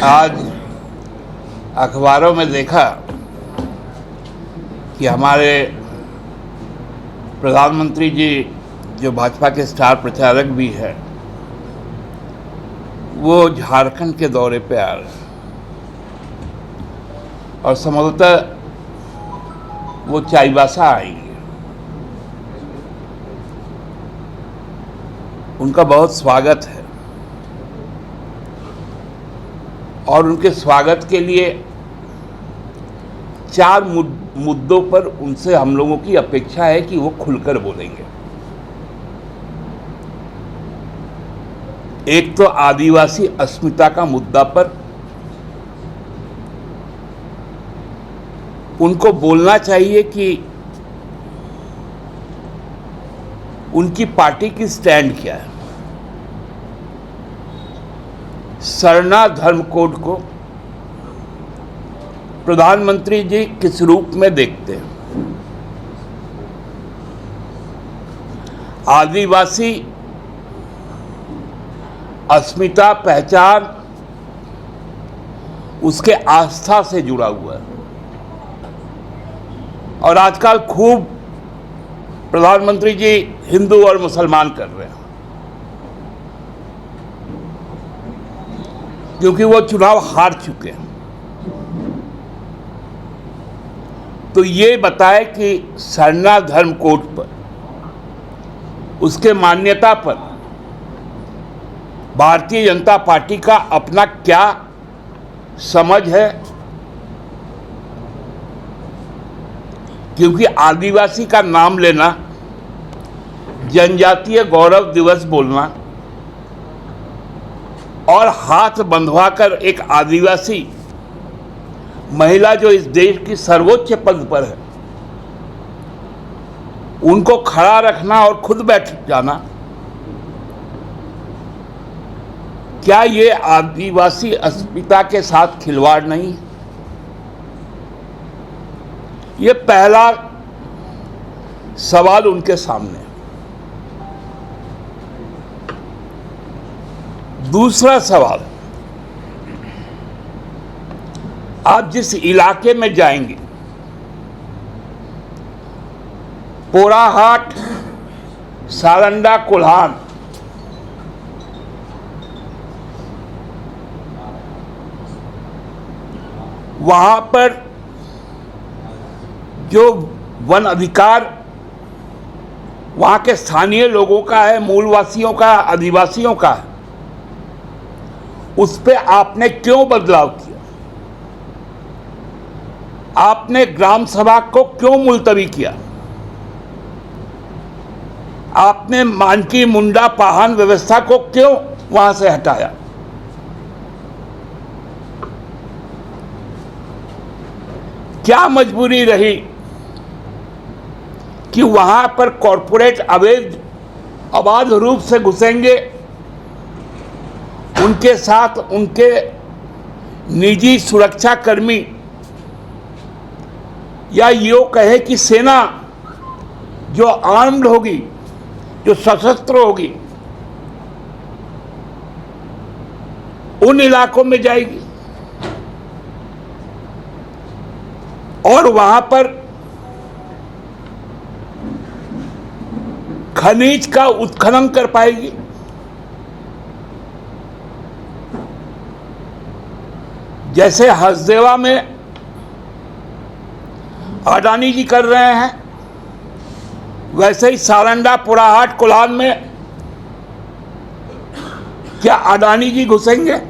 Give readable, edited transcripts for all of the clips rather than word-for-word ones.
आज अखबारों में देखा कि हमारे प्रधानमंत्री जी, जो भाजपा के स्टार प्रचारक भी हैं, वो झारखंड के दौरे पे आ रहे हैं और संभवतः वो चाईबासा आएंगे। उनका बहुत स्वागत है और उनके स्वागत के लिए 4 मुद्दों पर उनसे हम लोगों की अपेक्षा है कि वो खुलकर बोलेंगे। एक तो आदिवासी अस्मिता का मुद्दा पर उनको बोलना चाहिए कि उनकी पार्टी की स्टैंड क्या है। सरना धर्म कोड को प्रधानमंत्री जी किस रूप में देखते हैं? आदिवासी अस्मिता, पहचान उसके आस्था से जुड़ा हुआ है और आजकल खूब प्रधानमंत्री जी हिंदू और मुसलमान कर रहे हैं, क्योंकि वो चुनाव हार चुके हैं। तो ये बताए कि सरना धर्म कोड पर, उसके मान्यता पर भारतीय जनता पार्टी का अपना क्या समझ है, क्योंकि आदिवासी का नाम लेना, जनजातीय गौरव दिवस बोलना और हाथ बंधवाकर एक आदिवासी महिला जो इस देश की सर्वोच्च पद पर है, उनको खड़ा रखना और खुद बैठ जाना, क्या ये आदिवासी अस्मिता के साथ खिलवाड़ नहीं? ये पहला सवाल उनके सामने। दूसरा सवाल, आप जिस इलाके में जाएंगे, पोराहाट, सारंडा, कोल्हान, वहां पर जो वन अधिकार वहां के स्थानीय लोगों का है, मूलवासियों का, आदिवासियों का है, उस पे आपने क्यों बदलाव किया? आपने ग्राम सभा को क्यों मुलतवी किया? आपने मानकी मुंडा पाहन व्यवस्था को क्यों वहां से हटाया? क्या मजबूरी रही कि वहां पर कॉरपोरेट अवैध रूप से घुसेंगे, उनके साथ उनके निजी सुरक्षा कर्मी या यो कहे कि सेना जो आर्म्ड होगी, जो सशस्त्र होगी, उन इलाकों में जाएगी और वहां पर खनिज का उत्खनन कर पाएगी? जैसे हसदेवा में अडानी जी कर रहे हैं, वैसे ही सारंडा, पोराहाट, कोल्हान में क्या अडानी जी घुसेंगे?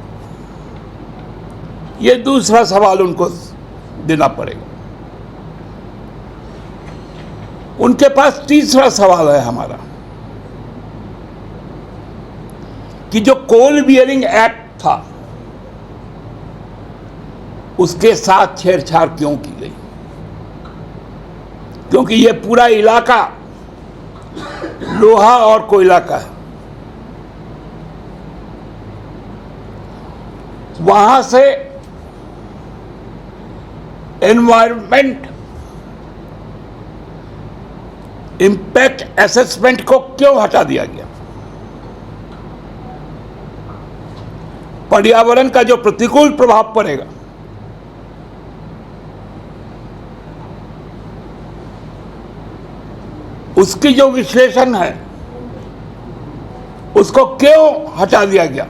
ये दूसरा सवाल उनको देना पड़ेगा। उनके पास तीसरा सवाल है हमारा कि जो कोल बियरिंग एक्ट था, उसके साथ छेड़छाड़ क्यों की गई? क्योंकि ये पूरा इलाका लोहा और कोयला का है। वहां से एनवायरमेंट इंपैक्ट असेसमेंट को क्यों हटा दिया गया? पर्यावरण का जो प्रतिकूल प्रभाव पड़ेगा, उसकी जो विश्लेषण है उसको क्यों हटा दिया गया।